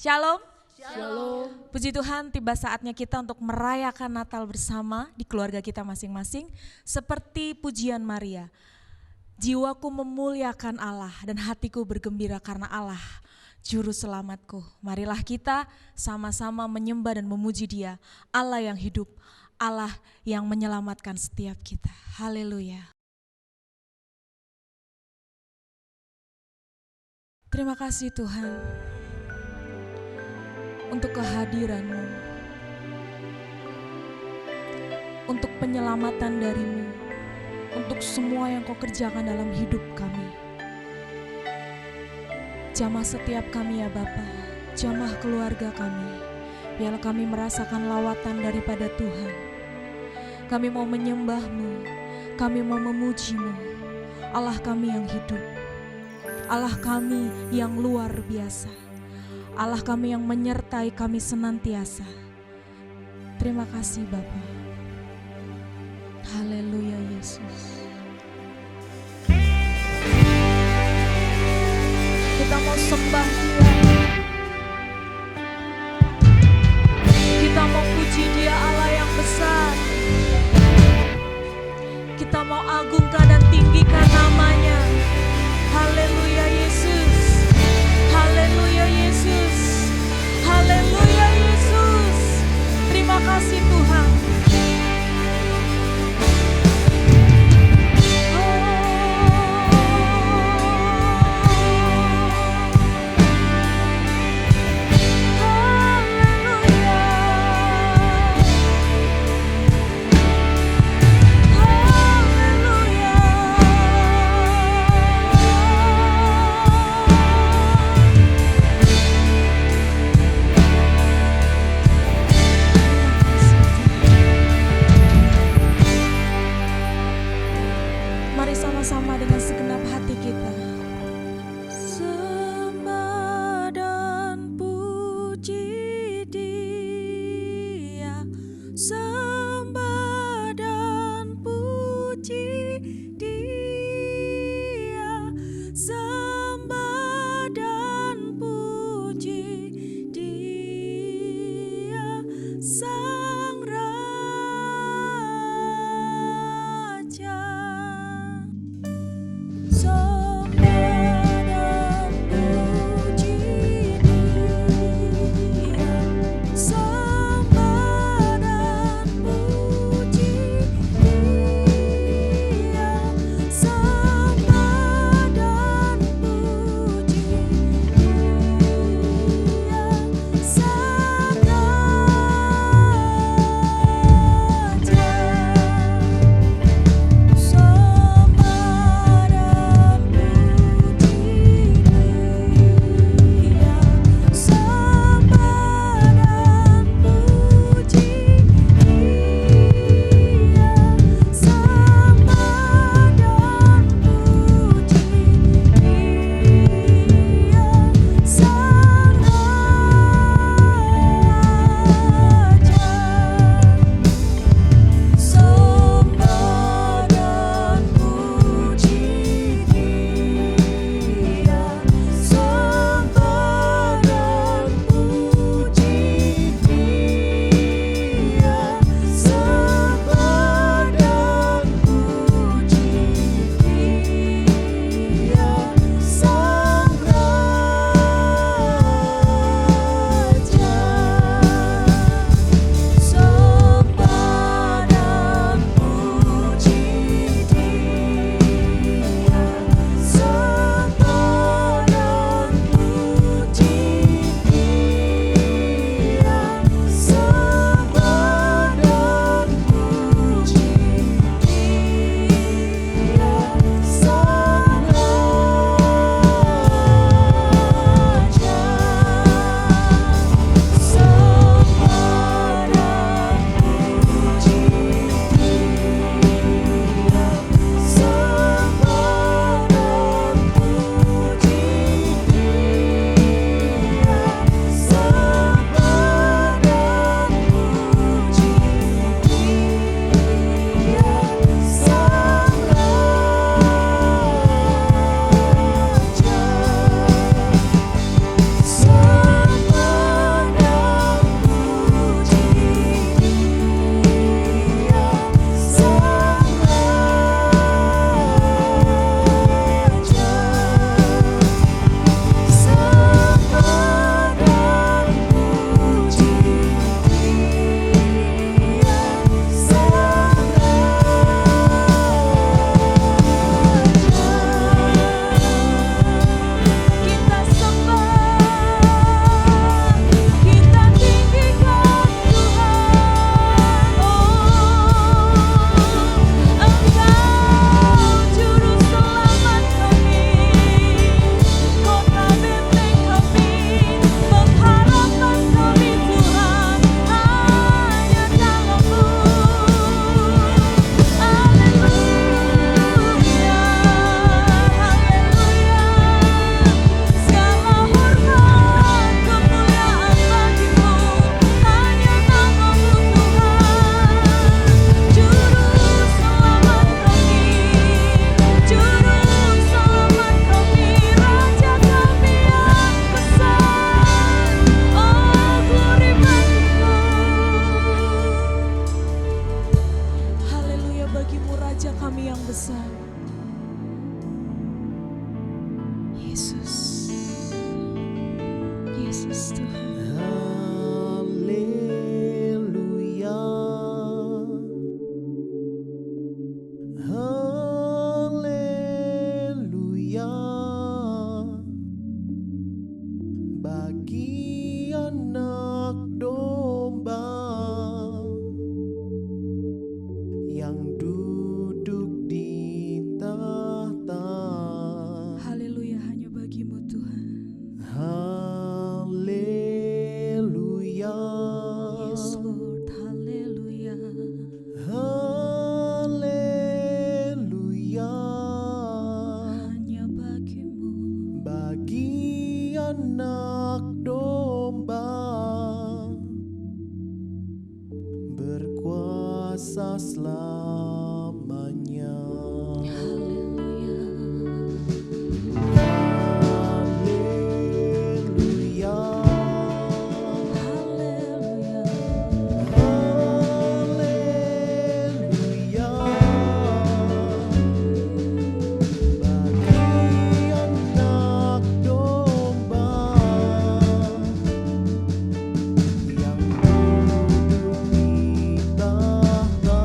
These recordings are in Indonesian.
Shalom. Shalom. Puji Tuhan, tiba saatnya kita untuk merayakan Natal bersama di keluarga kita masing-masing. Seperti pujian Maria, jiwaku memuliakan Allah dan hatiku bergembira karena Allah, Juru Selamatku. Marilah kita sama-sama menyembah dan memuji Dia, Allah yang hidup, Allah yang menyelamatkan setiap kita. Haleluya. Terima kasih Tuhan untuk kehadiran-Mu, untuk penyelamatan dari-Mu, untuk semua yang Kau kerjakan dalam hidup kami. Jamah setiap kami ya Bapa, jamah keluarga kami, biarlah kami merasakan lawatan daripada Tuhan. Kami mau menyembah-Mu, kami mau memuji-Mu, Allah kami yang hidup, Allah kami yang luar biasa, Allah kami yang menyertai kami senantiasa. Terima kasih Bapa. Haleluya Yesus. Kita mau sembah Dia, kita mau puji Dia Allah yang besar. Kita mau agungkan dan tinggikan namanya. Haleluya Yesus. Haleluya Yesus. Haleluya Yesus. Terima kasih Tuhan. kuasa. Yesus, Yesus Tuhan. Haleluya, haleluya, bagi anak domba yang duduk di tahta. Haleluya, hanya bagimu Tuhan. Haleluya, Yes Lord, haleluya. haleluya, Hanya bagimu. bagi anak domba berkuasa selamanya. Haleluya. Haleluya, Haleluya. haleluya, bagi anak domba yang duduk di tahta.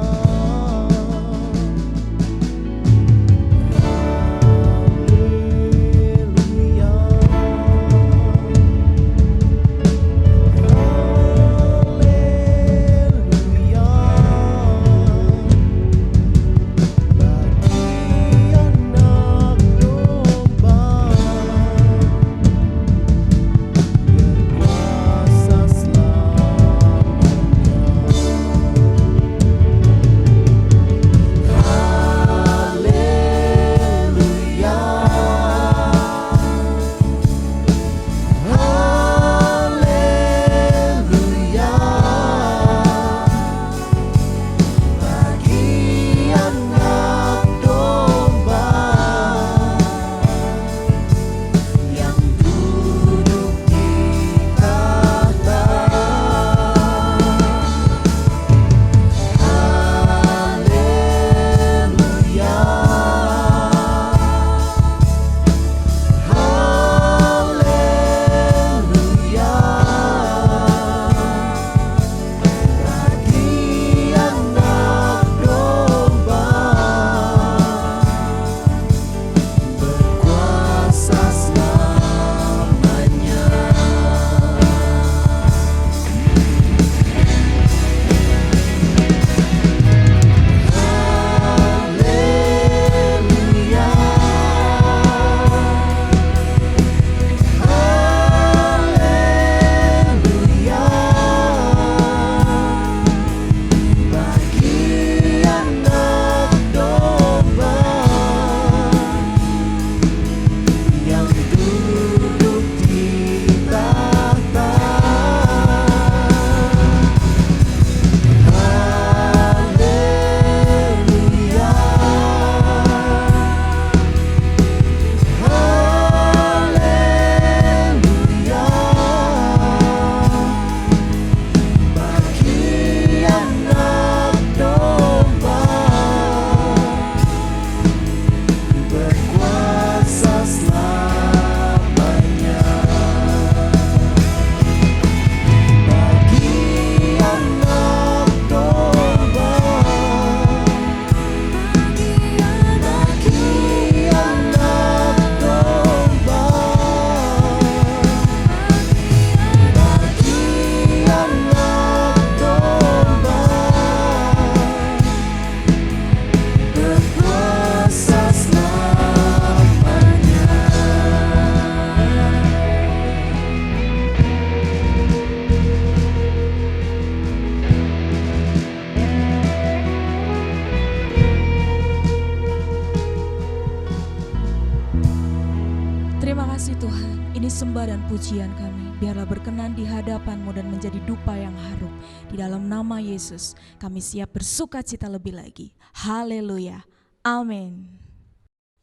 kasih Tuhan, ini sembah dan pujian kami. Biarlah berkenan di hadapan-Mu dan menjadi dupa yang harum. Di dalam nama Yesus, kami siap bersuka cita lebih lagi. Haleluya. Amin.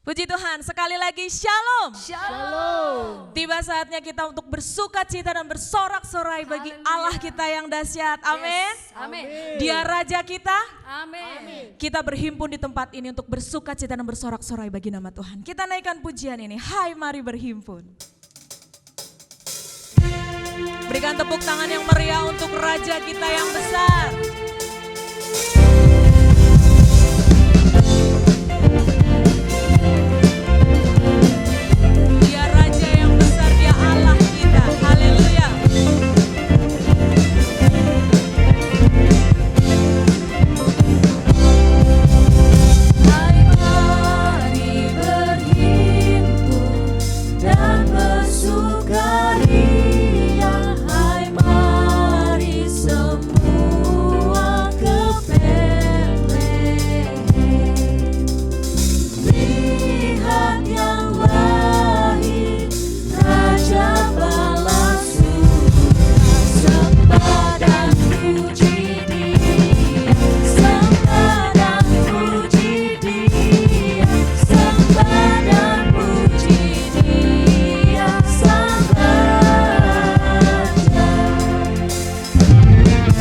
Puji Tuhan, sekali lagi shalom. Shalom. Tiba saatnya kita untuk bersuka cita dan bersorak-sorai bagi Allah kita yang dahsyat. Amin. Amin. Dia Raja kita. Amin. Kita berhimpun di tempat ini untuk bersuka cita dan bersorak-sorai bagi nama Tuhan. Kita naikkan pujian ini. Hai, mari berhimpun. Berikan tepuk tangan yang meriah untuk Raja kita yang besar. Dia Raja yang besar, dia Allah kita. Haleluya. Hai, mari berhimpun dan bersukaria. Hai, mari semua ke Betlehem. Lihat yang lahir, Raja balas sembah dan puji Dia, sembah dan puji Dia, sembah dan puji Dia, Sang Raja.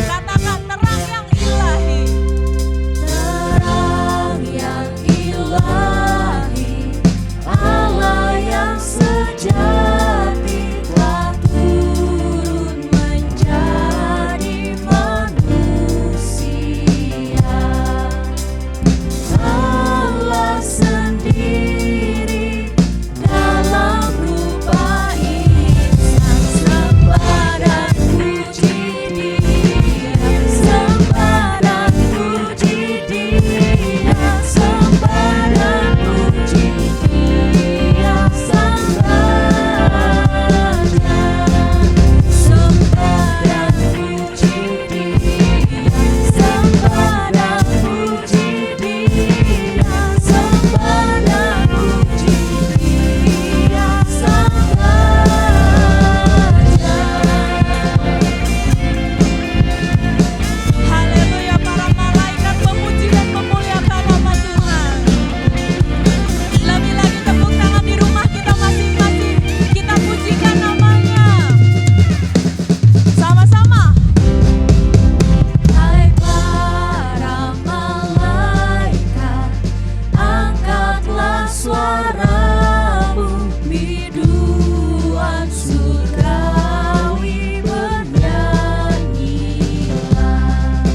Katakan terang yang ilahi. Terang yang ilahi, Allah yang sejati telah turun menjadi manusia. Allah sendiri dalam rupa insan, sembah dan puji Dia, sembah dan puji Dia, sembah dan puji Dia, Sang Raja. Sembah dan puji Dia, sembah dan puji Dia, sembah dan puji Dia, Sang Raja. Haleluya, para malaikat memuji dan memuliakan nama Tuhan. Lebih lagi tepuk tangan di rumah kita masing-masing. Kita pujikan namanya. Sama-sama. Hai para malaikat, angkatlah suaramu, biduan surgawi bernyanyilah.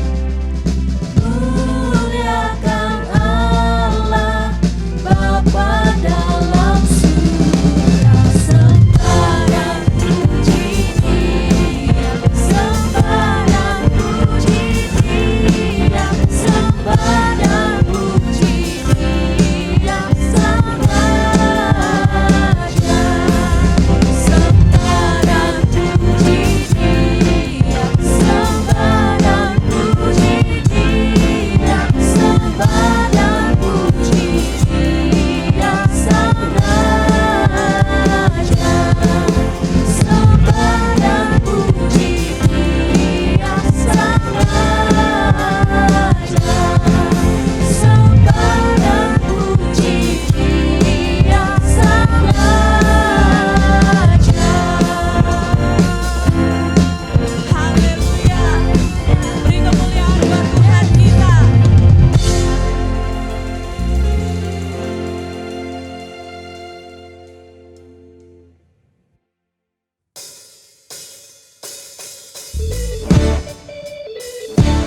Muliakan Allah Bapa dalam surga, sembah dan puji Dia, sembah dan puji Dia, sembah dan puji Dia, Sang Raja. Sembah dan puji Dia, sembah dan puji Dia, sembah dan puji Dia, Sang Raja. Sembah dan puji Dia, Sang Raja. Sembah dan puji Dia, Sang Raja. Haleluya. Beri kemuliaan buat Tuhan kita.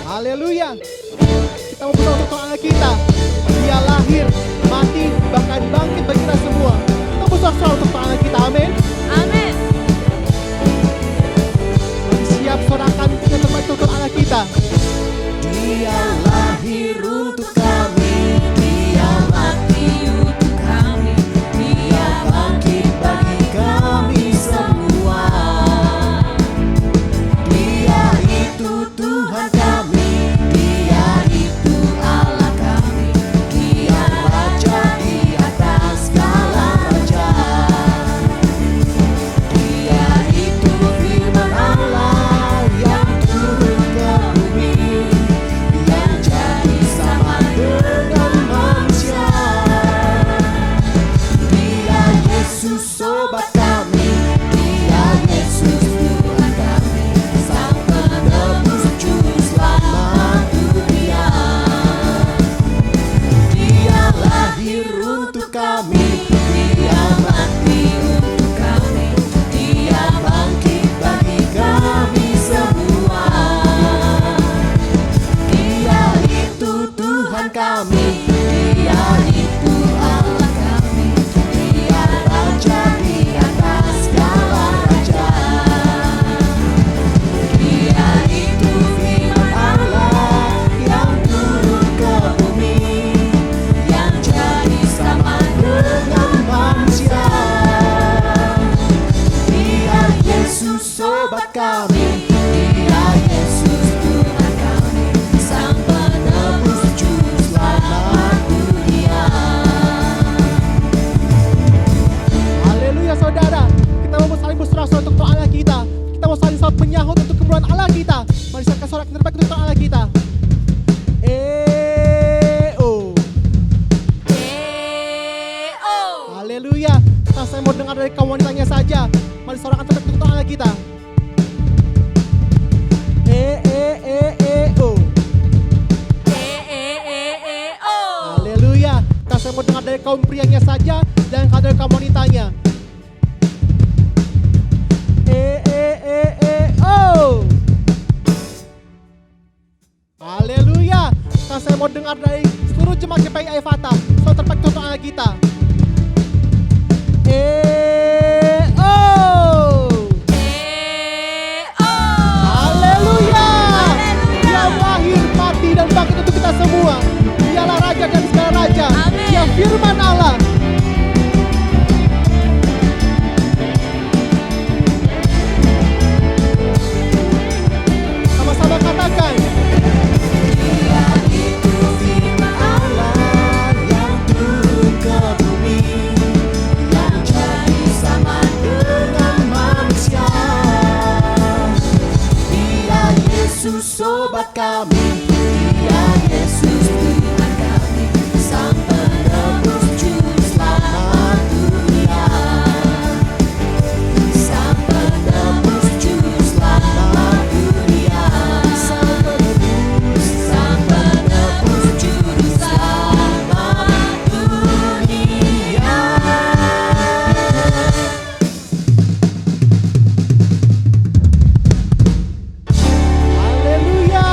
Haleluya. Kita mau berdoa untuk anak kita. Dia lahir, mati, bahkan bangkit bagi kita semua. Kita berdoa untuk anak kita. Amin. Amin. Siap sorakan ke tempat untuk anak kita. Dia lahir untuk kami. Dia mati untuk kami, Dia bangkit bagi kami semua. Dia itu Tuhan kami, Dia itu Allah kami, Dia Raja di atas segala raja. Dia itu firman Allah yang turun ke bumi, yang jadi Tuhan kami, Dia itu Allah kami, Dia Raja di atas segala raja. Dia itu firman Allah yang turun ke bumi, yang jadi sama dengan manusia. Dia Yesus sobat kami, Dia Yesus Tuhan kami, Sang penebus juru selamat dunia. Haleluya saudara, kita mau saling bersorak-sorai untuk Tuhan Allah kita. Kita mau saling menyahut untuk kemuliaan Allah kita. Mari siapkan sorak yang terbaik untuk Tuhan Allah kita. Haleluya. Nah, saya mau dengar dari kaum wanitanya saja. Mari sorakan terbaik untuk Tuhan Allah kita. Haleluya. Nah, saya mau dengar dari kaum prianya saja dan dari kaum wanitanya. Haleluya. Nah, saya mau dengar dari seluruh jemaat GPI Efata. So terbaik untuk Allah kita. Haleluya. Dia lahir, mati dan bangkit untuk kita semua. Dialah Raja dan segala raja. Dia firman Allah. Sama-sama katakan. Dia itu firman Allah yang turun ke bumi, yang jadi sama dengan manusia. Dia Yesus sobat kami, Dia Yesus Tuhan kami, Sang penebus juru selamat dunia. Sang penebus juru selamat dunia. Sang penebus juru selamat dunia. Haleluya.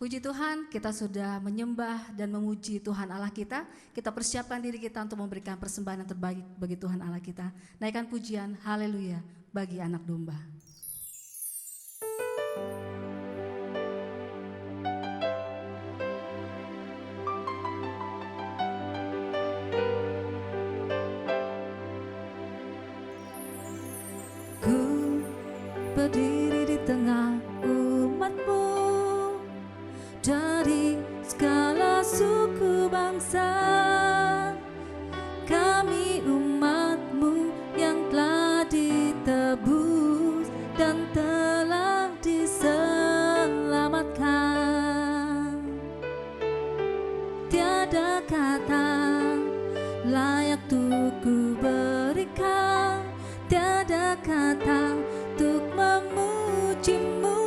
Puji Tuhan, kita sudah menyembah dan memuji Tuhan Allah kita. Kita persiapkan diri kita untuk memberikan persembahan yang terbaik bagi Tuhan Allah kita. Naikkan pujian, haleluya, bagi anak domba. Ku berdiri di tengah umatmu, dari segala suku bangsa. Kami umatmu yang telah ditebus dan telah diselamatkan. Tiada kata layak untuk ku berikan, tiada kata untuk memujimu,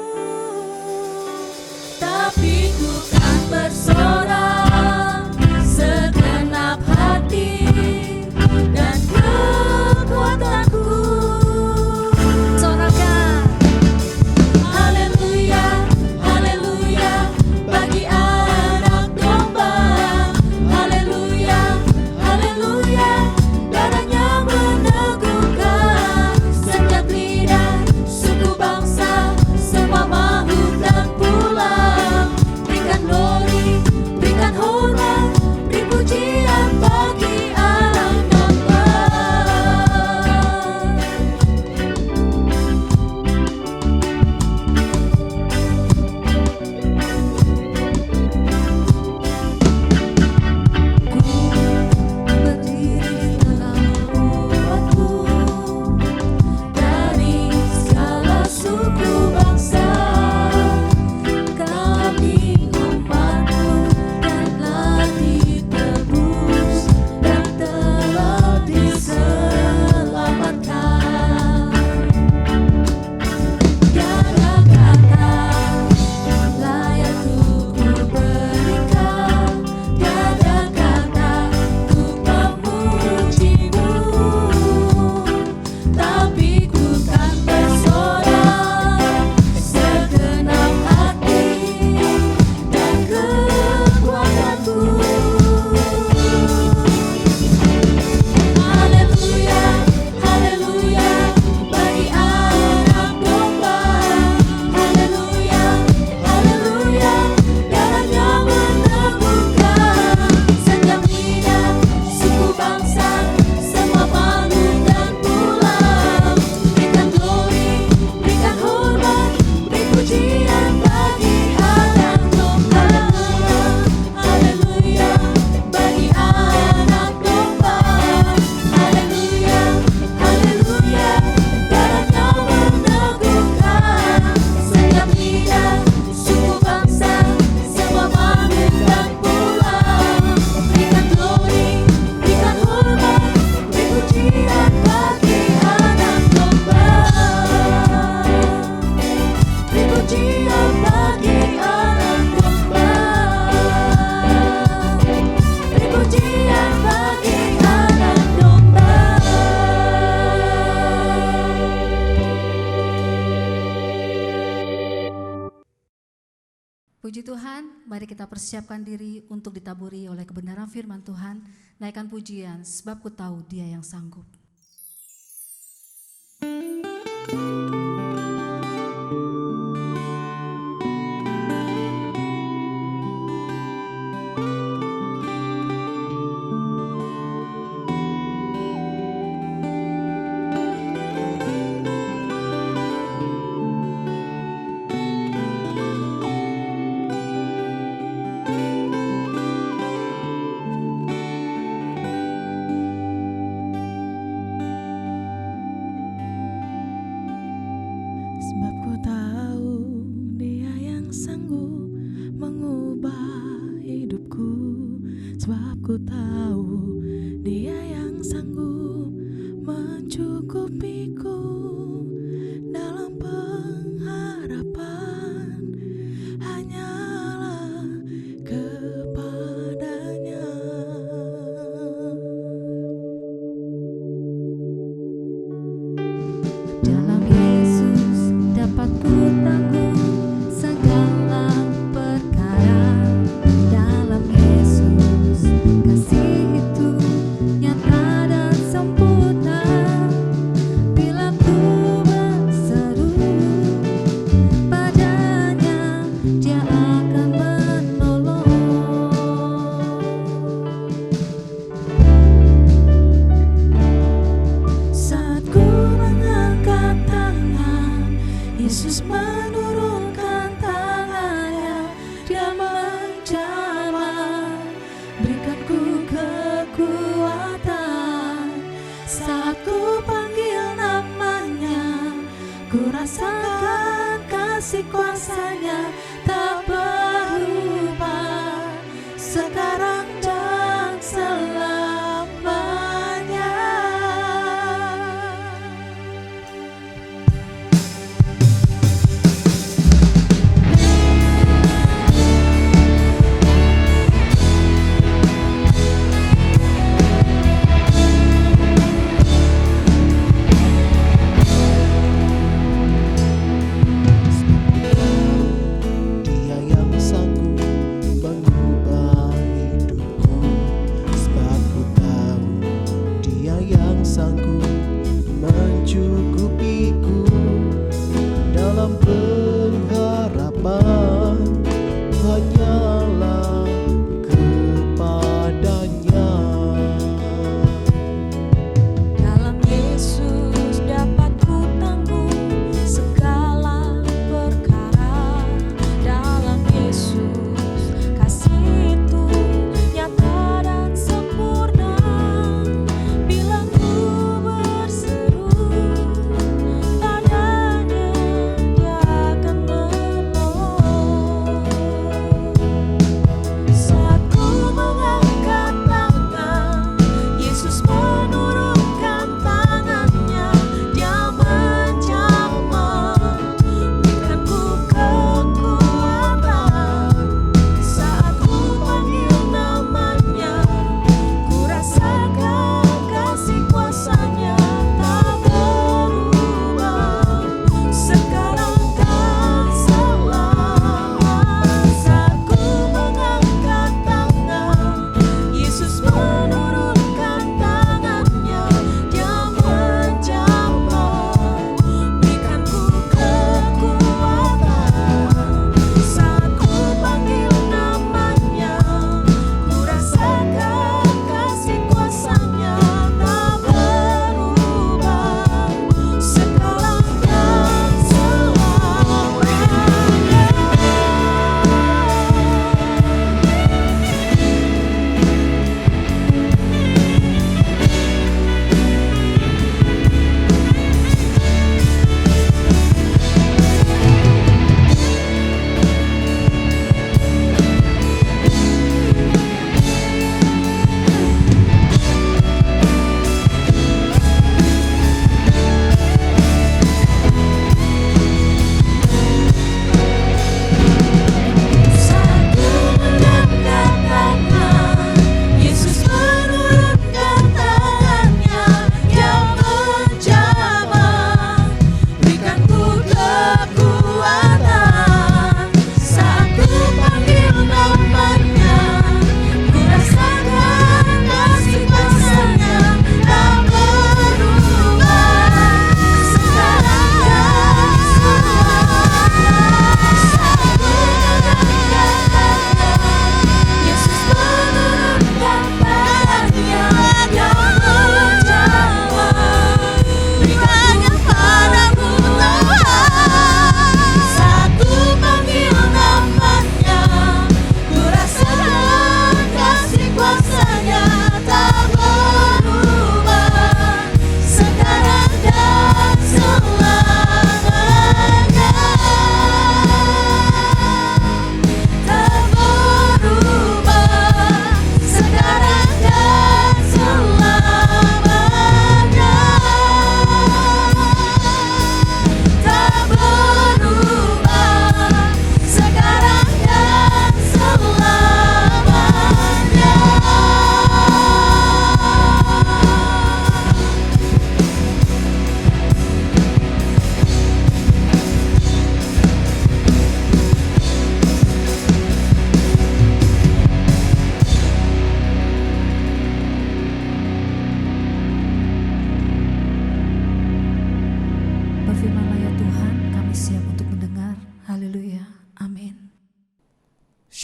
tapi ku kan bersorak segenap hati dan kekuatanku. Sorakan haleluya, haleluya, bagi anak domba. Haleluya, haleluya, darahnya meneguhkan setiap lidah, suku bangsa, semua makhluk dan pulau. Berikan glory, Puji Tuhan, mari kita persiapkan diri untuk ditaburi oleh kebenaran firman Tuhan. Naikkan pujian, sebab ku tahu Dia yang sanggup. Sebab ku tahu Dia yang sanggup mengubah hidupku. Sebab ku tahu Dia yang sanggup mencukupiku dalam pengharapan hanyalah kepadanya. Dalam Yesus dapat ku tanggung segala perkara. Dalam Yesus kasih itu nyata dan sempurna. Bila ku berseru padanya, Dia akan menolong. Saat ku mengangkat tangan, Yesus menurunkan tangannya. Dia menjamah, berikan ku kekuatan. Saat ku panggil namanya, ku rasakan kasih kuasanya tak berubah sekarang dan selamanya.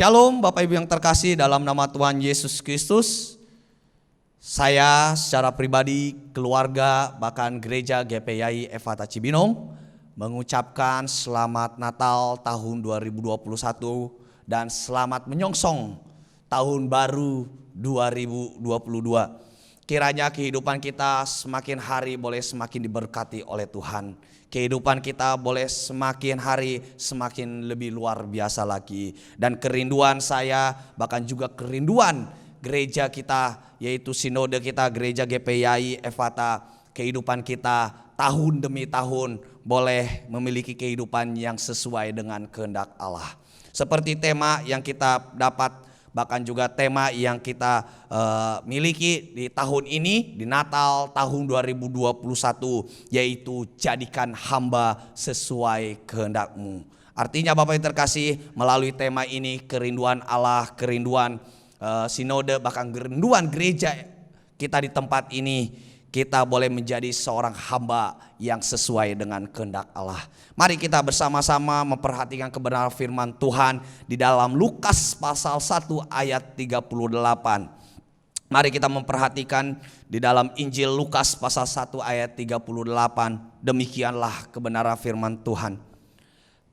Shalom Bapak Ibu yang terkasih dalam nama Tuhan Yesus Kristus. Saya secara pribadi, keluarga, bahkan gereja GPI Efata Cibinong mengucapkan selamat Natal tahun 2021 dan selamat menyongsong tahun baru 2022. Kiranya kehidupan kita semakin hari boleh semakin diberkati oleh Tuhan. Kehidupan kita boleh semakin hari semakin lebih luar biasa lagi. Dan kerinduan saya, bahkan juga kerinduan gereja kita, yaitu sinode kita, gereja GPI Efata, kehidupan kita tahun demi tahun boleh memiliki kehidupan yang sesuai dengan kehendak Allah. Seperti tema yang kita dapat, bahkan juga tema yang kita miliki di tahun ini, di Natal tahun 2021, yaitu jadikan hamba sesuai kehendak-Mu. Artinya Bapak yang terkasih, melalui tema ini kerinduan Allah, kerinduan sinode, bahkan kerinduan gereja kita di tempat ini, kita boleh menjadi seorang hamba yang sesuai dengan kehendak Allah. Mari kita bersama-sama memperhatikan kebenaran firman Tuhan di dalam Lukas pasal 1 ayat 38. Mari kita memperhatikan di dalam Injil Lukas pasal 1 ayat 38. Demikianlah kebenaran firman Tuhan.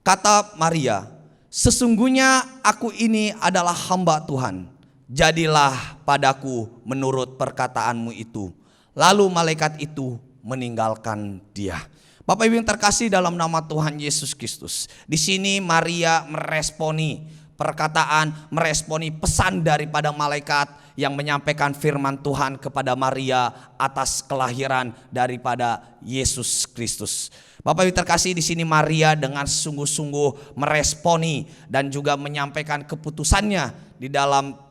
Kata Maria, "Sesungguhnya aku ini adalah hamba Tuhan. Jadilah padaku menurut perkataanmu itu." Lalu malaikat itu meninggalkan dia. Bapak Ibu yang terkasih dalam nama Tuhan Yesus Kristus. Di sini Maria meresponi perkataan, meresponi pesan daripada malaikat yang menyampaikan firman Tuhan kepada Maria atas kelahiran daripada Yesus Kristus. Bapak Ibu terkasih, di sini Maria dengan sungguh-sungguh meresponi dan juga menyampaikan keputusannya di dalam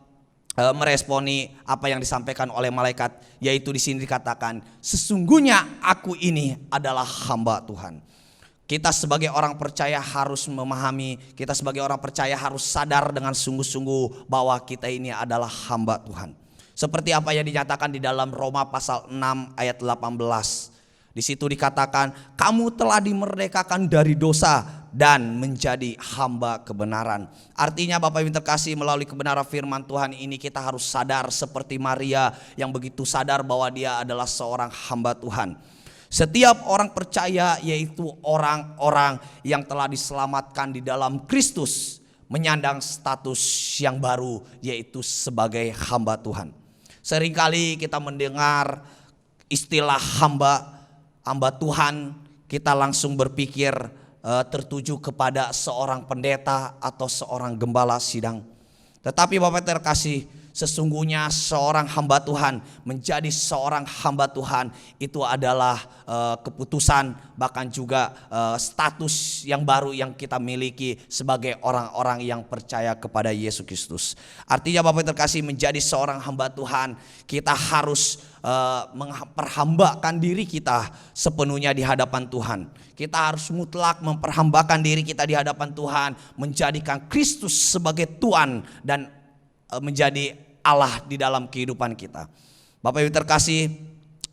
meresponi apa yang disampaikan oleh malaikat, yaitu di sini dikatakan, "Sesungguhnya aku ini adalah hamba Tuhan." Kita sebagai orang percaya harus memahami, kita sebagai orang percaya harus sadar dengan sungguh-sungguh bahwa kita ini adalah hamba Tuhan. Seperti apa yang dinyatakan di dalam Roma pasal 6 ayat 18. Di situ dikatakan, "Kamu telah dimerdekakan dari dosa dan menjadi hamba kebenaran." Artinya Bapak Ibu terkasih, melalui kebenaran firman Tuhan ini kita harus sadar seperti Maria yang begitu sadar bahwa dia adalah seorang hamba Tuhan. Setiap orang percaya, yaitu orang-orang yang telah diselamatkan di dalam Kristus, menyandang status yang baru, yaitu sebagai hamba Tuhan. Seringkali kita mendengar istilah hamba Tuhan, kita langsung berpikir tertuju kepada seorang pendeta atau seorang gembala sidang. Tetapi Bapak terkasih, sesungguhnya seorang hamba Tuhan, menjadi seorang hamba Tuhan itu adalah keputusan, bahkan juga status yang baru yang kita miliki sebagai orang-orang yang percaya kepada Yesus Kristus. Artinya Bapak terkasih, menjadi seorang hamba Tuhan, kita harus memperhambakan diri kita sepenuhnya di hadapan Tuhan. Kita harus mutlak memperhambakan diri kita di hadapan Tuhan, menjadikan Kristus sebagai Tuhan dan menjadi Allah di dalam kehidupan kita. Bapak Ibu terkasih,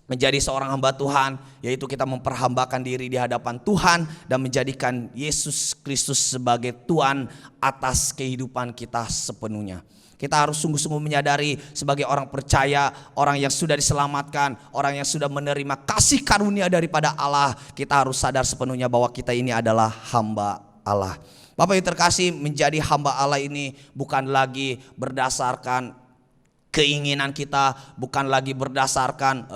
menjadi seorang hamba Tuhan, yaitu kita memperhambakan diri di hadapan Tuhan dan menjadikan Yesus Kristus sebagai Tuhan atas kehidupan kita sepenuhnya. Kita harus sungguh-sungguh menyadari sebagai orang percaya, orang yang sudah diselamatkan, orang yang sudah menerima kasih karunia daripada Allah, kita harus sadar sepenuhnya bahwa kita ini adalah hamba Allah. Bapak yang terkasih, menjadi hamba Allah ini bukan lagi berdasarkan keinginan kita, bukan lagi berdasarkan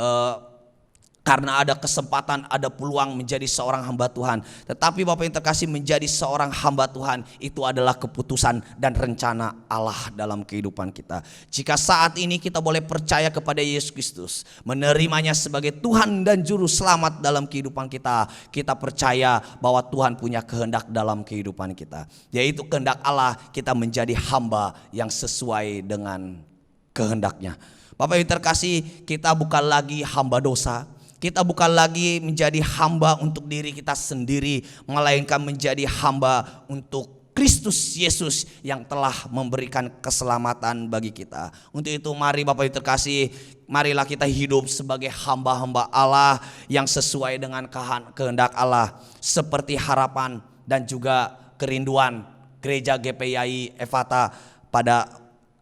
karena ada kesempatan, ada peluang menjadi seorang hamba Tuhan. Tetapi Bapak yang terkasih, menjadi seorang hamba Tuhan itu adalah keputusan dan rencana Allah dalam kehidupan kita. Jika saat ini kita boleh percaya kepada Yesus Kristus, menerimanya sebagai Tuhan dan Juru Selamat dalam kehidupan kita, kita percaya bahwa Tuhan punya kehendak dalam kehidupan kita, yaitu kehendak Allah kita menjadi hamba yang sesuai dengan kehendaknya. Bapak yang terkasih, kita bukan lagi hamba dosa. Kita bukan lagi menjadi hamba untuk diri kita sendiri, melainkan menjadi hamba untuk Kristus Yesus yang telah memberikan keselamatan bagi kita. Untuk itu mari Bapak yang terkasih, marilah kita hidup sebagai hamba-hamba Allah yang sesuai dengan kehendak Allah, seperti harapan dan juga kerinduan gereja GPI Efata pada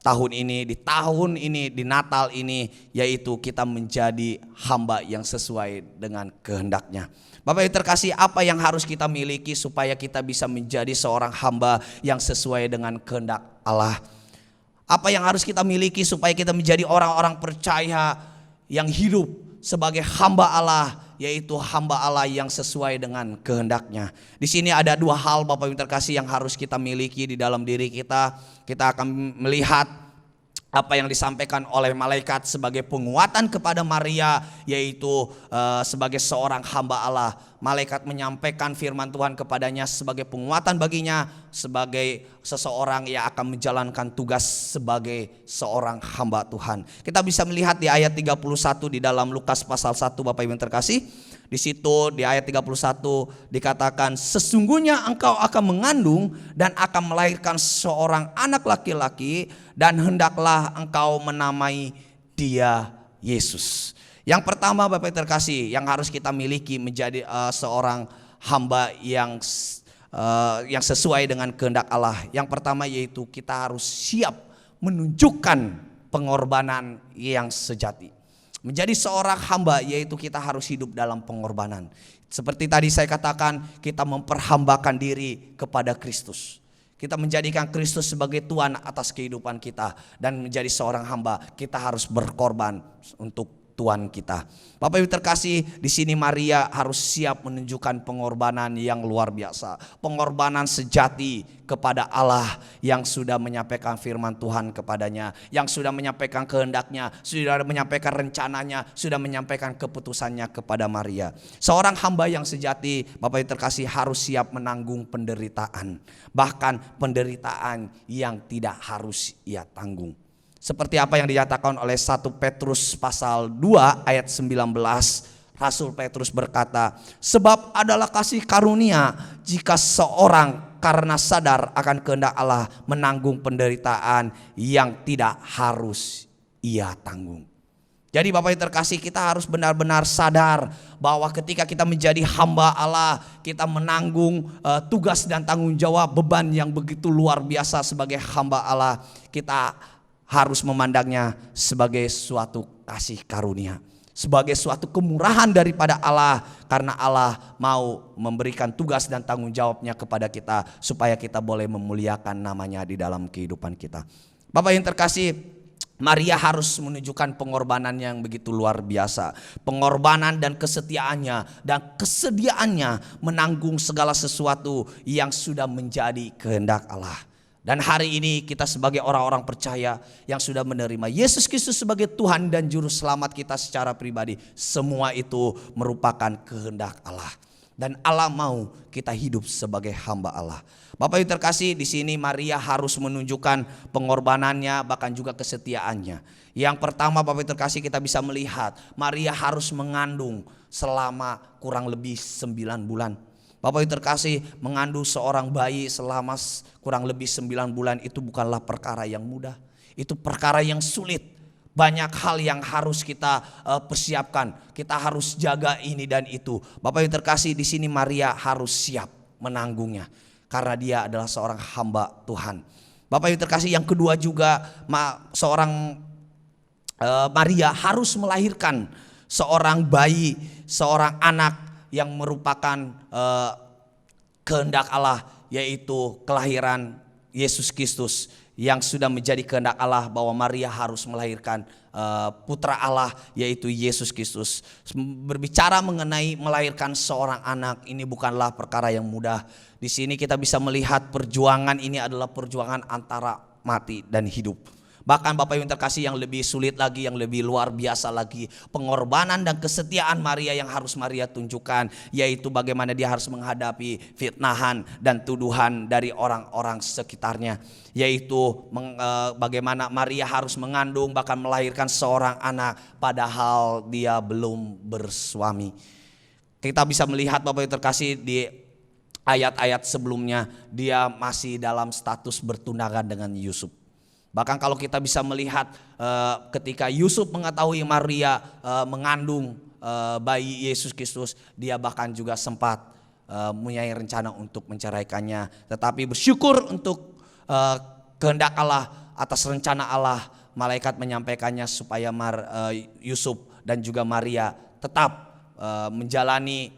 tahun ini, di Natal ini, yaitu kita menjadi hamba yang sesuai dengan kehendak-Nya. Bapak Ibu terkasih, apa yang harus kita miliki supaya kita bisa menjadi seorang hamba yang sesuai dengan kehendak Allah? Apa yang harus kita miliki supaya kita menjadi orang-orang percaya yang hidup sebagai hamba Allah, yaitu hamba Allah yang sesuai dengan kehendak-Nya. Di sini ada dua hal Bapak Ibu terkasih yang harus kita miliki di dalam diri kita. Kita akan melihat apa yang disampaikan oleh malaikat sebagai penguatan kepada Maria, yaitu sebagai seorang hamba Allah. Malaikat menyampaikan firman Tuhan kepadanya sebagai penguatan baginya, sebagai seseorang yang akan menjalankan tugas sebagai seorang hamba Tuhan. Kita bisa melihat di ayat 31 di dalam Lukas pasal 1 Bapak Ibu terkasih. Di situ di ayat 31 dikatakan, sesungguhnya engkau akan mengandung dan akan melahirkan seorang anak laki-laki, dan hendaklah engkau menamai dia Yesus. Yang pertama Bapak terkasih yang harus kita miliki menjadi seorang hamba yang sesuai dengan kehendak Allah. Yang pertama yaitu kita harus siap menunjukkan pengorbanan yang sejati. Menjadi seorang hamba yaitu kita harus hidup dalam pengorbanan. Seperti tadi saya katakan, kita memperhambakan diri kepada Kristus. Kita menjadikan Kristus sebagai Tuhan atas kehidupan kita, dan menjadi seorang hamba kita harus berkorban untuk Tuhan kita. Bapak Ibu terkasih, di sini Maria harus siap menunjukkan pengorbanan yang luar biasa, pengorbanan sejati kepada Allah yang sudah menyampaikan firman Tuhan kepadanya, yang sudah menyampaikan kehendak-Nya, sudah menyampaikan rencananya, sudah menyampaikan keputusannya kepada Maria. Seorang hamba yang sejati Bapak Ibu terkasih harus siap menanggung penderitaan, bahkan penderitaan yang tidak harus ia tanggung. Seperti apa yang dinyatakan oleh 1 Petrus pasal 2 ayat 19, Rasul Petrus berkata, sebab adalah kasih karunia jika seorang karena sadar akan kehendak Allah menanggung penderitaan yang tidak harus ia tanggung. Jadi Bapak Ibu terkasih, kita harus benar-benar sadar bahwa ketika kita menjadi hamba Allah, kita menanggung tugas dan tanggung jawab, beban yang begitu luar biasa sebagai hamba Allah. Kita harus memandangnya sebagai suatu kasih karunia, sebagai suatu kemurahan daripada Allah, karena Allah mau memberikan tugas dan tanggung jawabnya kepada kita supaya kita boleh memuliakan namanya di dalam kehidupan kita. Bapak yang terkasih, Maria harus menunjukkan pengorbanan yang begitu luar biasa, pengorbanan dan kesetiaannya dan kesediaannya menanggung segala sesuatu yang sudah menjadi kehendak Allah. Dan hari ini kita sebagai orang-orang percaya yang sudah menerima Yesus Kristus sebagai Tuhan dan Juru Selamat kita secara pribadi, semua itu merupakan kehendak Allah. Dan Allah mau kita hidup sebagai hamba Allah. Bapak Ibu terkasih, di sini Maria harus menunjukkan pengorbanannya, bahkan juga kesetiaannya. Yang pertama Bapak Ibu terkasih, kita bisa melihat Maria harus mengandung selama kurang lebih 9 bulan. Bapak Ibu terkasih, mengandung seorang bayi selama kurang lebih 9 bulan itu bukanlah perkara yang mudah. Itu perkara yang sulit. Banyak hal yang harus kita persiapkan. Kita harus jaga ini dan itu. Bapak Ibu terkasih, di sini Maria harus siap menanggungnya, karena dia adalah seorang hamba Tuhan. Bapak Ibu terkasih, yang kedua juga seorang Maria harus melahirkan seorang bayi, seorang anak yang merupakan kehendak Allah, yaitu kelahiran Yesus Kristus yang sudah menjadi kehendak Allah, bahwa Maria harus melahirkan putra Allah, yaitu Yesus Kristus. Berbicara mengenai melahirkan seorang anak, ini bukanlah perkara yang mudah. Di sini kita bisa melihat perjuangan ini adalah perjuangan antara mati dan hidup. Bahkan Bapak Ibu terkasih, yang lebih sulit lagi, yang lebih luar biasa lagi, pengorbanan dan kesetiaan Maria yang harus Maria tunjukkan, yaitu bagaimana dia harus menghadapi fitnahan dan tuduhan dari orang-orang sekitarnya, yaitu bagaimana Maria harus mengandung bahkan melahirkan seorang anak padahal dia belum bersuami. Kita bisa melihat Bapak Ibu terkasih, di ayat-ayat sebelumnya dia masih dalam status bertunangan dengan Yusuf. Bahkan kalau kita bisa melihat ketika Yusuf mengetahui Maria mengandung bayi Yesus Kristus, dia bahkan juga sempat mempunyai rencana untuk menceraikannya. Tetapi bersyukur untuk kehendak Allah, atas rencana Allah, malaikat menyampaikannya supaya Yusuf dan juga Maria tetap menjalani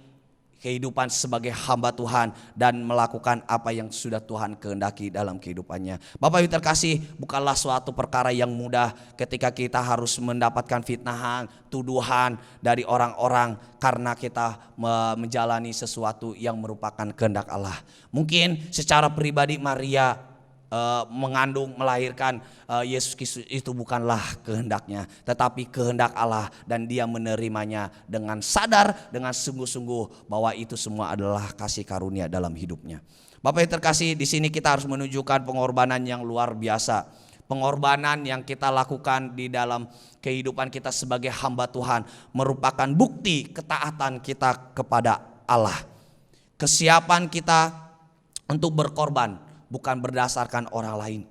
kehidupan sebagai hamba Tuhan dan melakukan apa yang sudah Tuhan kehendaki dalam kehidupannya. Bapak Ibu terkasih, bukanlah suatu perkara yang mudah ketika kita harus mendapatkan fitnahan, tuduhan dari orang-orang karena kita menjalani sesuatu yang merupakan kehendak Allah. Mungkin secara pribadi Maria mengandung, melahirkan Yesus Kristus itu bukanlah kehendaknya, tetapi kehendak Allah, dan dia menerimanya dengan sadar, dengan sungguh-sungguh bahwa itu semua adalah kasih karunia dalam hidupnya. Bapak yang terkasih, di sini kita harus menunjukkan pengorbanan yang luar biasa. Pengorbanan yang kita lakukan di dalam kehidupan kita sebagai hamba Tuhan merupakan bukti ketaatan kita kepada Allah. Kesiapan kita untuk berkorban bukan berdasarkan orang lain.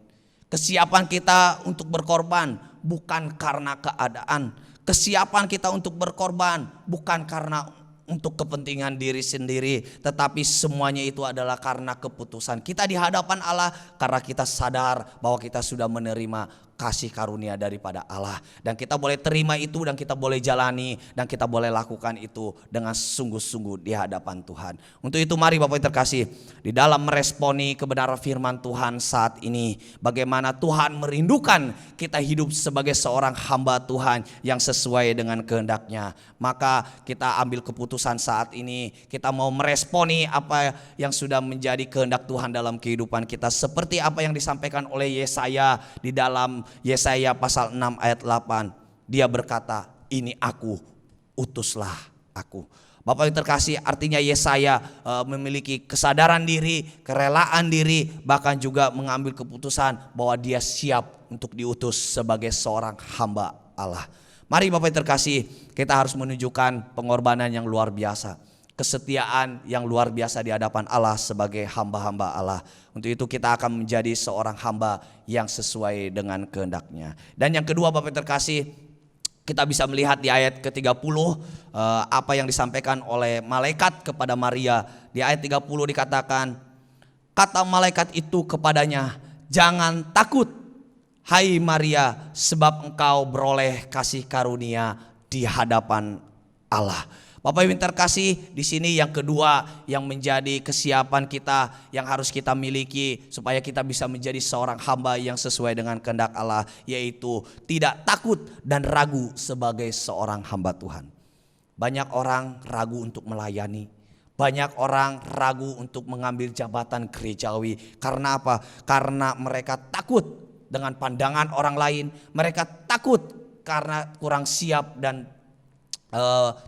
Kesiapan kita untuk berkorban bukan karena keadaan. Kesiapan kita untuk berkorban bukan karena untuk kepentingan diri sendiri, tetapi semuanya itu adalah karena keputusan kita di hadapan Allah, karena kita sadar bahwa kita sudah menerima kasih karunia daripada Allah, dan kita boleh terima itu, dan kita boleh jalani, dan kita boleh lakukan itu dengan sungguh-sungguh di hadapan Tuhan. Untuk itu mari Bapak yang terkasih, di dalam meresponi kebenaran firman Tuhan saat ini, bagaimana Tuhan merindukan kita hidup sebagai seorang hamba Tuhan yang sesuai dengan kehendaknya, maka kita ambil keputusan saat ini, kita mau meresponi apa yang sudah menjadi kehendak Tuhan dalam kehidupan kita, seperti apa yang disampaikan oleh Yesaya di dalam Yesaya pasal 6 ayat 8. Dia berkata, ini aku, utuslah aku. Bapak yang terkasih, artinya Yesaya memiliki kesadaran diri, kerelaan diri, bahkan juga mengambil keputusan bahwa dia siap untuk diutus sebagai seorang hamba Allah. Mari Bapak yang terkasih, kita harus menunjukkan pengorbanan yang luar biasa, kesetiaan yang luar biasa di hadapan Allah sebagai hamba-hamba Allah. Untuk itu kita akan menjadi seorang hamba yang sesuai dengan kehendaknya. Dan yang kedua Bapak yang terkasih, kita bisa melihat di ayat ke-30 apa yang disampaikan oleh malaikat kepada Maria. Di ayat 30 dikatakan, kata malaikat itu kepadanya, jangan takut hai Maria, sebab engkau beroleh kasih karunia di hadapan Allah. Bapak Ibu terkasih, di sini yang kedua yang menjadi kesiapan kita yang harus kita miliki supaya kita bisa menjadi seorang hamba yang sesuai dengan kehendak Allah, yaitu tidak takut dan ragu sebagai seorang hamba Tuhan. Banyak orang ragu untuk melayani, banyak orang ragu untuk mengambil jabatan gerejawi. Karena apa? Karena mereka takut dengan pandangan orang lain, mereka takut karena kurang siap dan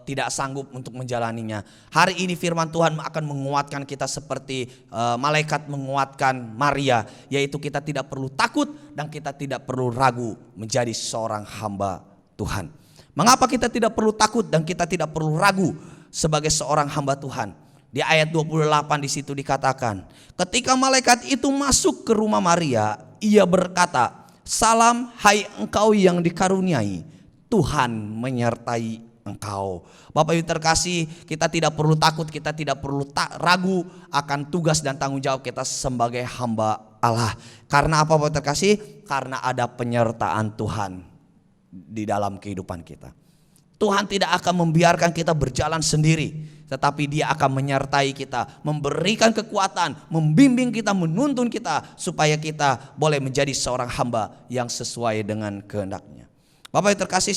tidak sanggup untuk menjalaninya. Hari ini firman Tuhan akan menguatkan kita seperti malaikat menguatkan Maria, yaitu kita tidak perlu takut dan kita tidak perlu ragu menjadi seorang hamba Tuhan. Mengapa kita tidak perlu takut dan kita tidak perlu ragu sebagai seorang hamba Tuhan? Di ayat 28 di situ dikatakan, ketika malaikat itu masuk ke rumah Maria, ia berkata, salam hai engkau yang dikaruniai, Tuhan menyertai engkau. Bapak Ibu terkasih, kita tidak perlu takut, kita tidak perlu ragu akan tugas dan tanggung jawab kita sebagai hamba Allah. Karena apa Bapak terkasih? Karena ada penyertaan Tuhan di dalam kehidupan kita. Tuhan tidak akan membiarkan kita berjalan sendiri, tetapi Dia akan menyertai kita, memberikan kekuatan, membimbing kita, menuntun kita supaya kita boleh menjadi seorang hamba yang sesuai dengan kehendaknya. Bapak yang terkasih,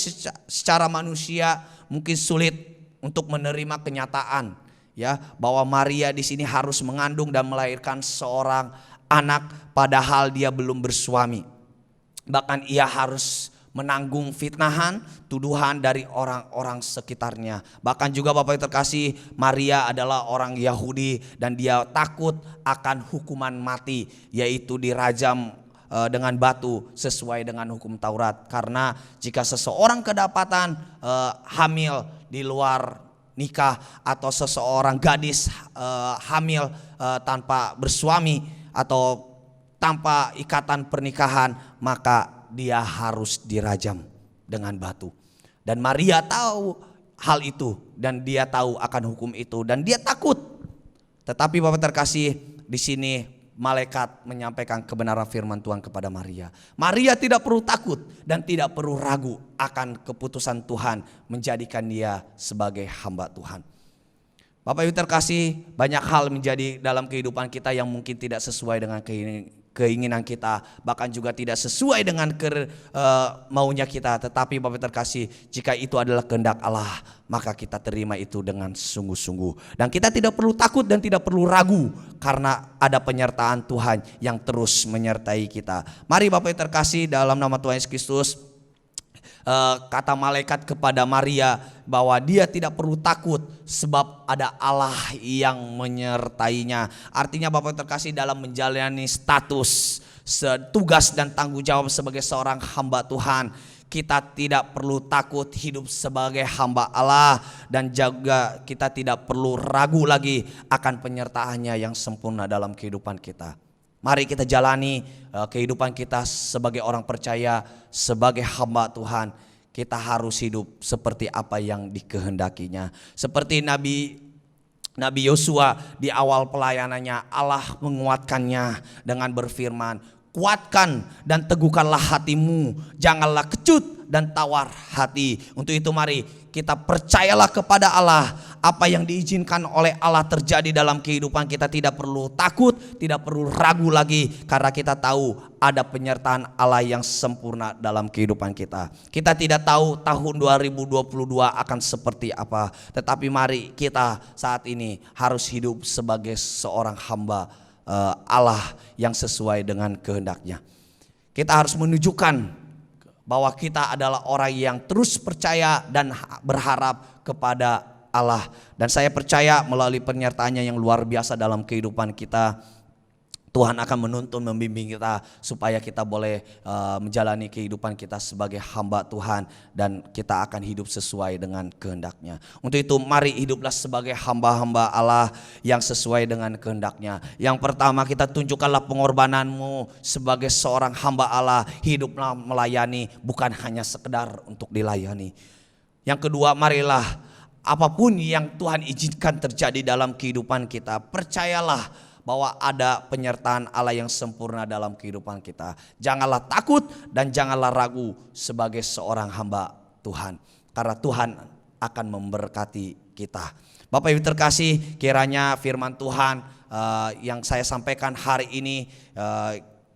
secara manusia mungkin sulit untuk menerima kenyataan ya bahwa Maria di sini harus mengandung dan melahirkan seorang anak padahal dia belum bersuami. Bahkan ia harus menanggung fitnahan, tuduhan dari orang-orang sekitarnya. Bahkan juga Bapak yang terkasih, Maria adalah orang Yahudi dan dia takut akan hukuman mati, yaitu dirajam dengan batu sesuai dengan hukum Taurat. Karena jika seseorang kedapatan hamil di luar nikah atau seseorang gadis hamil tanpa bersuami atau tanpa ikatan pernikahan, maka dia harus dirajam dengan batu. Dan Maria tahu hal itu dan dia tahu akan hukum itu dan dia takut. Tetapi Bapak terkasih, di sini malaikat menyampaikan kebenaran firman Tuhan kepada Maria. Maria tidak perlu takut dan tidak perlu ragu akan keputusan Tuhan menjadikan dia sebagai hamba Tuhan. Bapak Ibu terkasih, banyak hal menjadi dalam kehidupan kita yang mungkin tidak sesuai dengan keinginan kita, bahkan juga tidak sesuai dengan maunya kita. Tetapi Bapak terkasih, jika itu adalah kehendak Allah, maka kita terima itu dengan sungguh-sungguh. Dan kita tidak perlu takut dan tidak perlu ragu, karena ada penyertaan Tuhan yang terus menyertai kita. Mari Bapak terkasih, dalam nama Tuhan Yesus Kristus, kata malaikat kepada Maria bahwa dia tidak perlu takut sebab ada Allah yang menyertainya. Artinya Bapak terkasih, dalam menjalani status, tugas dan tanggung jawab sebagai seorang hamba Tuhan, kita tidak perlu takut hidup sebagai hamba Allah, dan juga kita tidak perlu ragu lagi akan penyertaannya yang sempurna dalam kehidupan kita. Mari kita jalani kehidupan kita sebagai orang percaya, sebagai hamba Tuhan. Kita harus hidup seperti apa yang dikehendakinya. Seperti Nabi Yosua di awal pelayanannya, Allah menguatkannya dengan berfirman, kuatkan dan teguhkanlah hatimu, janganlah kecut dan tawar hati. Untuk itu mari kita percayalah kepada Allah. Apa yang diizinkan oleh Allah terjadi dalam kehidupan kita, tidak perlu takut, tidak perlu ragu lagi, karena kita tahu ada penyertaan Allah yang sempurna dalam kehidupan kita. Kita tidak tahu tahun 2022 akan seperti apa, tetapi mari kita saat ini harus hidup sebagai seorang hamba Allah yang sesuai dengan kehendaknya. Kita harus menunjukkan bahwa kita adalah orang yang terus percaya dan berharap kepada Allah. Dan saya percaya melalui penyertaannya yang luar biasa dalam kehidupan kita, Tuhan akan menuntun, membimbing kita supaya kita boleh menjalani kehidupan kita sebagai hamba Tuhan, dan kita akan hidup sesuai dengan kehendak-Nya. Untuk itu mari hiduplah sebagai hamba-hamba Allah yang sesuai dengan kehendak-Nya. Yang pertama, kita tunjukkanlah pengorbananmu sebagai seorang hamba Allah. Hiduplah melayani, bukan hanya sekedar untuk dilayani. Yang kedua, marilah apapun yang Tuhan izinkan terjadi dalam kehidupan kita, percayalah bahwa ada penyertaan Allah yang sempurna dalam kehidupan kita. Janganlah takut dan janganlah ragu sebagai seorang hamba Tuhan, karena Tuhan akan memberkati kita. Bapak Ibu terkasih, kiranya firman Tuhan yang saya sampaikan hari ini,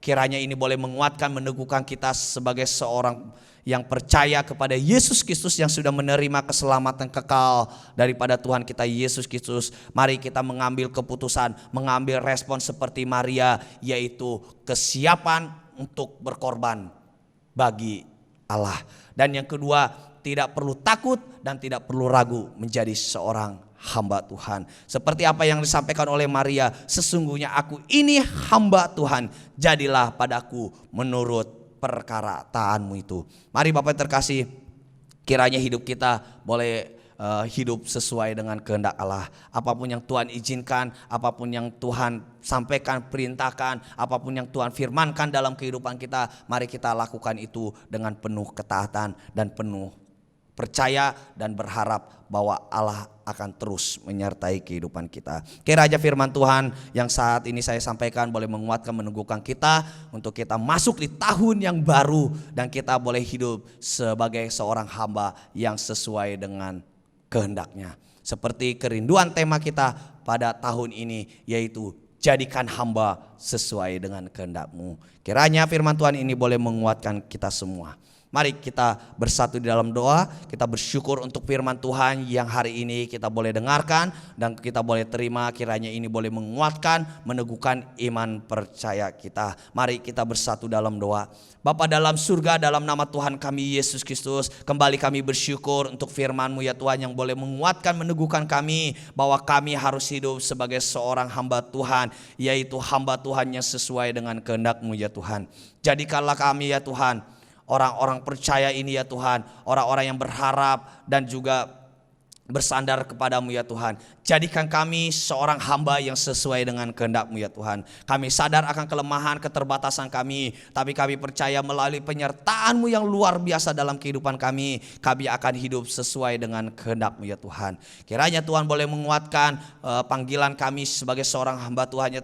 kiranya ini boleh menguatkan, meneguhkan kita sebagai seorang yang percaya kepada Yesus Kristus yang sudah menerima keselamatan kekal daripada Tuhan kita Yesus Kristus. Mari kita mengambil keputusan, mengambil respon seperti Maria, yaitu kesiapan untuk berkorban bagi Allah. Dan yang kedua, tidak perlu takut dan tidak perlu ragu menjadi seorang hamba Tuhan. Seperti apa yang disampaikan oleh Maria, sesungguhnya aku ini hamba Tuhan, jadilah padaku menurut perkataanmu itu. Mari Bapak terkasih, kiranya hidup kita boleh hidup sesuai dengan kehendak Allah. Apapun yang Tuhan izinkan, apapun yang Tuhan sampaikan, perintahkan, apapun yang Tuhan firmankan dalam kehidupan kita, mari kita lakukan itu dengan penuh ketaatan dan penuh percaya dan berharap bahwa Allah akan terus menyertai kehidupan kita. Kiranya firman Tuhan yang saat ini saya sampaikan boleh menguatkan, meneguhkan kita untuk kita masuk di tahun yang baru, dan kita boleh hidup sebagai seorang hamba yang sesuai dengan kehendaknya. Seperti kerinduan tema kita pada tahun ini, yaitu jadikan hamba sesuai dengan kehendak-Mu. Kiranya firman Tuhan ini boleh menguatkan kita semua. Mari kita bersatu di dalam doa. Kita bersyukur untuk firman Tuhan yang hari ini kita boleh dengarkan dan kita boleh terima. Kiranya ini boleh menguatkan, meneguhkan iman percaya kita. Mari kita bersatu dalam doa. Bapa dalam surga, dalam nama Tuhan kami Yesus Kristus, kembali kami bersyukur untuk firman-Mu ya Tuhan, yang boleh menguatkan, meneguhkan kami bahwa kami harus hidup sebagai seorang hamba Tuhan, yaitu hamba Tuhan yang sesuai dengan kehendak-Mu ya Tuhan. Jadikanlah kami ya Tuhan orang-orang percaya ini ya Tuhan, orang-orang yang berharap dan juga bersandar kepadamu ya Tuhan. Jadikan kami seorang hamba yang sesuai dengan kehendak-Mu ya Tuhan. Kami sadar akan kelemahan, keterbatasan kami, tapi kami percaya melalui penyertaan-Mu yang luar biasa dalam kehidupan kami akan hidup sesuai dengan kehendak-Mu ya Tuhan. Kiranya Tuhan boleh menguatkan panggilan kami sebagai seorang hamba Tuhan ya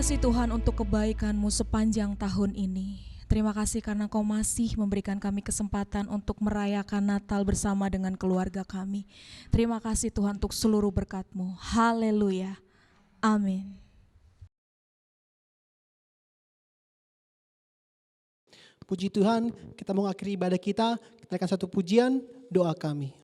kasih Tuhan untuk kebaikan-Mu sepanjang tahun ini. Terima kasih karena Kau masih memberikan kami kesempatan untuk merayakan Natal bersama dengan keluarga kami. Terima kasih Tuhan untuk seluruh berkat-Mu. Haleluya. Amin. Puji Tuhan, kita mau akhiri ibadah kita. Kita akan satu pujian, doa kami.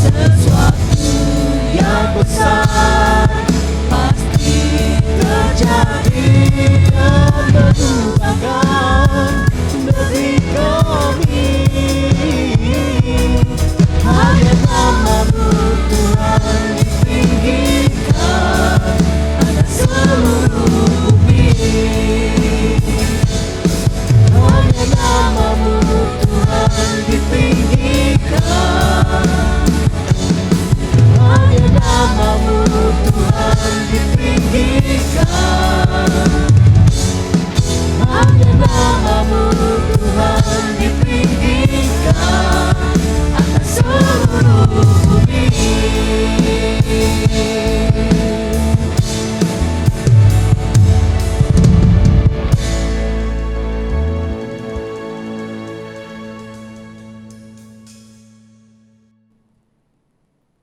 Sesuatu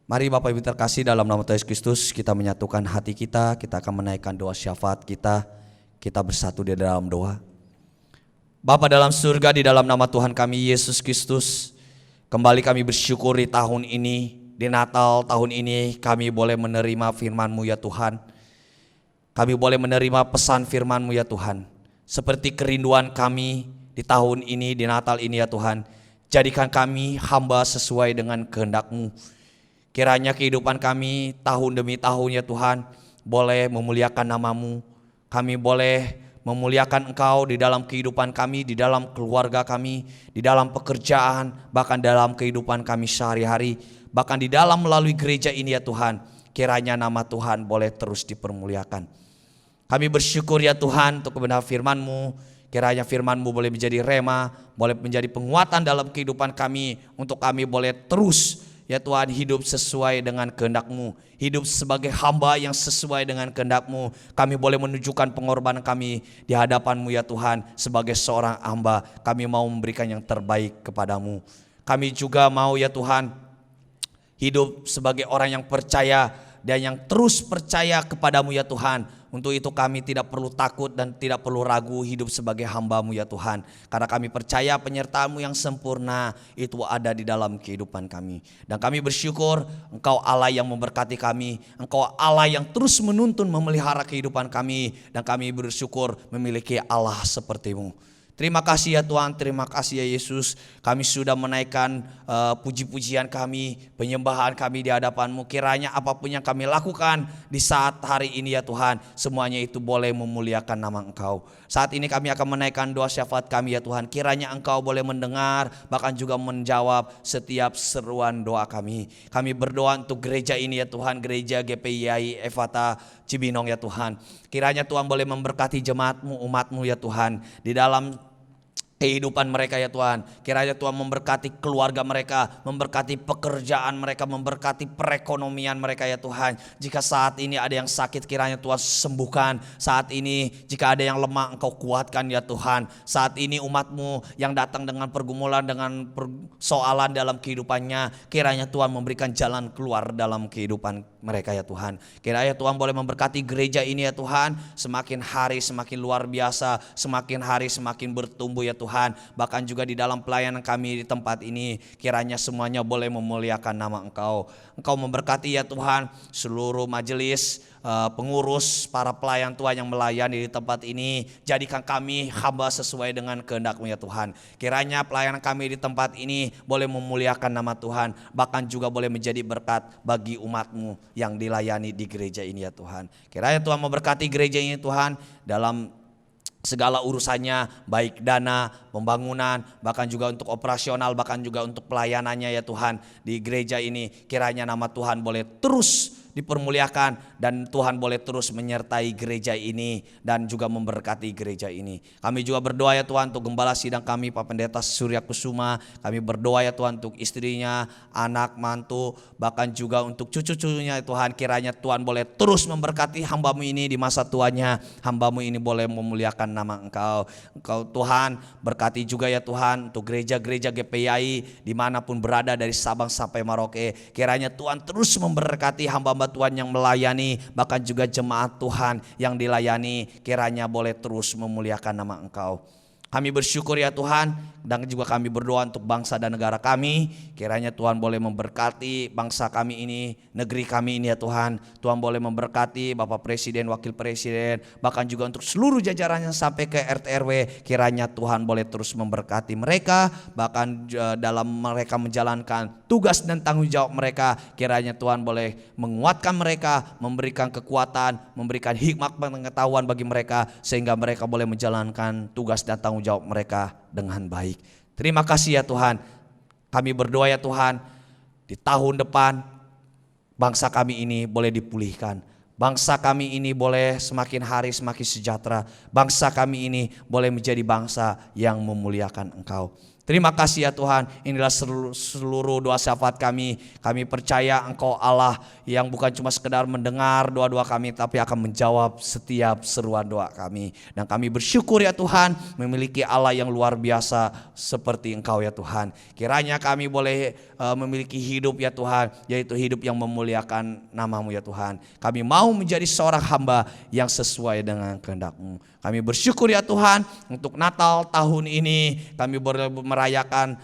Mari Bapak Ibu terkasih, dalam nama Tuhan Yesus Kristus kita menyatukan hati kita akan menaikkan doa syafaat kita bersatu di dalam doa. Bapa dalam surga, di dalam nama Tuhan kami Yesus Kristus, kembali kami bersyukur di tahun ini, di Natal tahun ini kami boleh menerima firman-Mu ya Tuhan. Kami boleh menerima pesan firman-Mu ya Tuhan. Seperti kerinduan kami di tahun ini, di Natal ini ya Tuhan, jadikan kami hamba sesuai dengan kehendak-Mu. Kiranya kehidupan kami tahun demi tahun ya Tuhan boleh memuliakan nama-Mu. Kami boleh memuliakan Engkau di dalam kehidupan kami, di dalam keluarga kami, di dalam pekerjaan, bahkan dalam kehidupan kami sehari-hari, bahkan di dalam melalui gereja ini ya Tuhan. Kiranya nama Tuhan boleh terus dipermuliakan. Kami bersyukur ya Tuhan untuk kebenaran firman-Mu. Kiranya firman-Mu boleh menjadi rema, boleh menjadi penguatan dalam kehidupan kami, untuk kami boleh terus ya Tuhan hidup sesuai dengan kehendak-Mu, hidup sebagai hamba yang sesuai dengan kehendak-Mu. Kami boleh menunjukkan pengorbanan kami di hadapan-Mu ya Tuhan. Sebagai seorang hamba kami mau memberikan yang terbaik kepada-Mu. Kami juga mau ya Tuhan hidup sebagai orang yang percaya dan yang terus percaya kepada-Mu ya Tuhan. Untuk itu kami tidak perlu takut dan tidak perlu ragu hidup sebagai hamba-Mu ya Tuhan. Karena kami percaya penyertaan-Mu yang sempurna itu ada di dalam kehidupan kami. Dan kami bersyukur Engkau Allah yang memberkati kami. Engkau Allah yang terus menuntun memelihara kehidupan kami. Dan kami bersyukur memiliki Allah seperti-Mu. Terima kasih ya Tuhan, terima kasih ya Yesus. Kami sudah menaikkan puji-pujian kami, penyembahan kami di hadapan-Mu. Kiranya apapun yang kami lakukan di saat hari ini ya Tuhan, semuanya itu boleh memuliakan nama Engkau. Saat ini kami akan menaikkan doa syafaat kami ya Tuhan. Kiranya Engkau boleh mendengar, bahkan juga menjawab setiap seruan doa kami. Kami berdoa untuk gereja ini ya Tuhan, gereja GPI Efata Cibinong ya Tuhan. Kiranya Tuhan boleh memberkati jemaat-Mu, umat-Mu ya Tuhan, di dalam kehidupan mereka ya Tuhan. Kiranya Tuhan memberkati keluarga mereka, memberkati pekerjaan mereka, memberkati perekonomian mereka ya Tuhan. Jika saat ini ada yang sakit, kiranya Tuhan sembuhkan. Saat ini jika ada yang lemah, Engkau kuatkan ya Tuhan. Saat ini umat-Mu yang datang dengan pergumulan, dengan persoalan dalam kehidupannya, kiranya Tuhan memberikan jalan keluar dalam kehidupan mereka ya Tuhan. Kiranya Tuhan boleh memberkati gereja ini ya Tuhan. Semakin hari semakin luar biasa, semakin hari semakin bertumbuh ya Tuhan. Bahkan juga di dalam pelayanan kami di tempat ini, kiranya semuanya boleh memuliakan nama Engkau. Engkau memberkati ya Tuhan seluruh majelis, pengurus, para pelayan Tuhan yang melayani di tempat ini. Jadikan kami hamba sesuai dengan kehendak-Mu ya Tuhan. Kiranya pelayanan kami di tempat ini boleh memuliakan nama Tuhan, bahkan juga boleh menjadi berkat bagi umat-Mu yang dilayani di gereja ini ya Tuhan. Kiranya Tuhan memberkati gereja ini Tuhan dalam segala urusannya, baik dana, pembangunan, bahkan juga untuk operasional, bahkan juga untuk pelayanannya ya Tuhan di gereja ini. Kiranya nama Tuhan boleh terus dipermuliakan dan Tuhan boleh terus menyertai gereja ini dan juga memberkati gereja ini. Kami juga berdoa ya Tuhan untuk gembala sidang kami Pak Pendeta Surya Kusuma. Kami berdoa ya Tuhan untuk istrinya, anak, mantu, bahkan juga untuk cucu-cucunya ya Tuhan. Kiranya Tuhan boleh terus memberkati hamba-Mu ini di masa tuanya. Hamba-Mu ini boleh memuliakan nama Engkau. Engkau Tuhan berkati juga ya Tuhan untuk gereja-gereja GPI dimanapun berada dari Sabang sampai Merauke. Kiranya Tuhan terus memberkati hamba-hamba Tuhan yang melayani, bahkan juga jemaat Tuhan yang dilayani. Kiranya boleh terus memuliakan nama Engkau. Kami bersyukur ya Tuhan, dan juga kami berdoa untuk bangsa dan negara kami. Kiranya Tuhan boleh memberkati bangsa kami ini, negeri kami ini ya Tuhan. Tuhan boleh memberkati Bapak Presiden, Wakil Presiden, bahkan juga untuk seluruh jajarannya sampai ke RT RW. Kiranya Tuhan boleh terus memberkati mereka, bahkan dalam mereka menjalankan tugas dan tanggung jawab mereka. Kiranya Tuhan boleh menguatkan mereka, memberikan kekuatan, memberikan hikmat pengetahuan bagi mereka, sehingga mereka boleh menjalankan tugas dan tanggung jawab mereka dengan baik. Terima kasih ya Tuhan. Kami berdoa ya Tuhan, di tahun depan bangsa kami ini boleh dipulihkan. Bangsa kami ini boleh semakin hari semakin sejahtera. Bangsa kami ini boleh menjadi bangsa yang memuliakan Engkau. Terima kasih ya Tuhan, inilah seluruh doa syafaat kami. Kami percaya Engkau Allah yang bukan cuma sekedar mendengar doa-doa kami, tapi akan menjawab setiap seruan doa kami. Dan kami bersyukur ya Tuhan, memiliki Allah yang luar biasa seperti Engkau ya Tuhan. Kiranya kami boleh memiliki hidup ya Tuhan, yaitu hidup yang memuliakan nama-Mu ya Tuhan. Kami mau menjadi seorang hamba yang sesuai dengan kehendak-Mu. Kami bersyukur ya Tuhan untuk Natal tahun ini, kami boleh merayakan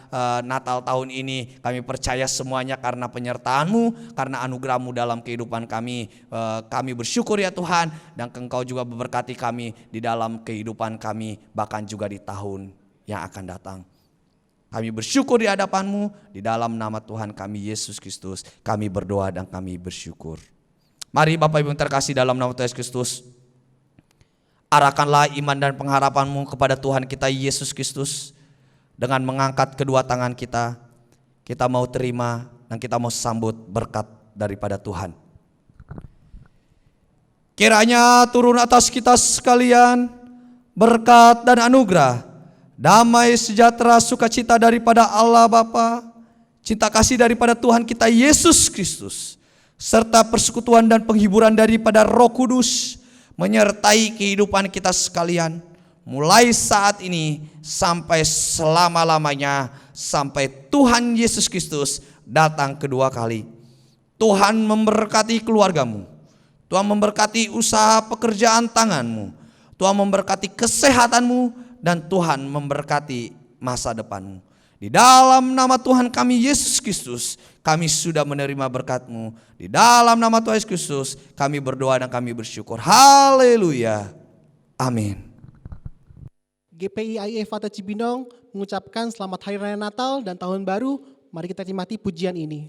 Natal tahun ini. Kami percaya semuanya karena penyertaan-Mu, karena anugerah-Mu dalam kehidupan kami. Kami bersyukur ya Tuhan, dan Engkau juga memberkati kami di dalam kehidupan kami, bahkan juga di tahun yang akan datang. Kami bersyukur di hadapan-Mu, di dalam nama Tuhan kami Yesus Kristus. Kami berdoa dan kami bersyukur. Mari Bapak Ibu yang terkasih dalam nama Tuhan Yesus Kristus, arahkanlah iman dan pengharapan-Mu kepada Tuhan kita Yesus Kristus. Dengan mengangkat kedua tangan kita mau terima dan kita mau sambut berkat daripada Tuhan. Kiranya turun atas kita sekalian berkat dan anugerah, damai sejahtera sukacita daripada Allah Bapa, cinta kasih daripada Tuhan kita Yesus Kristus, serta persekutuan dan penghiburan daripada Roh Kudus menyertai kehidupan kita sekalian, mulai saat ini sampai selama-lamanya, sampai Tuhan Yesus Kristus datang kedua kali. Tuhan memberkati keluargamu, Tuhan memberkati usaha pekerjaan tanganmu, Tuhan memberkati kesehatanmu, dan Tuhan memberkati masa depanmu. Di dalam nama Tuhan kami Yesus Kristus, kami sudah menerima berkat-Mu. Di dalam nama Tuhan Yesus Kristus, kami berdoa dan kami bersyukur. Haleluya. Amin. GPI Efata Cibinong mengucapkan selamat Hari Raya Natal dan Tahun Baru. Mari kita nikmati pujian ini.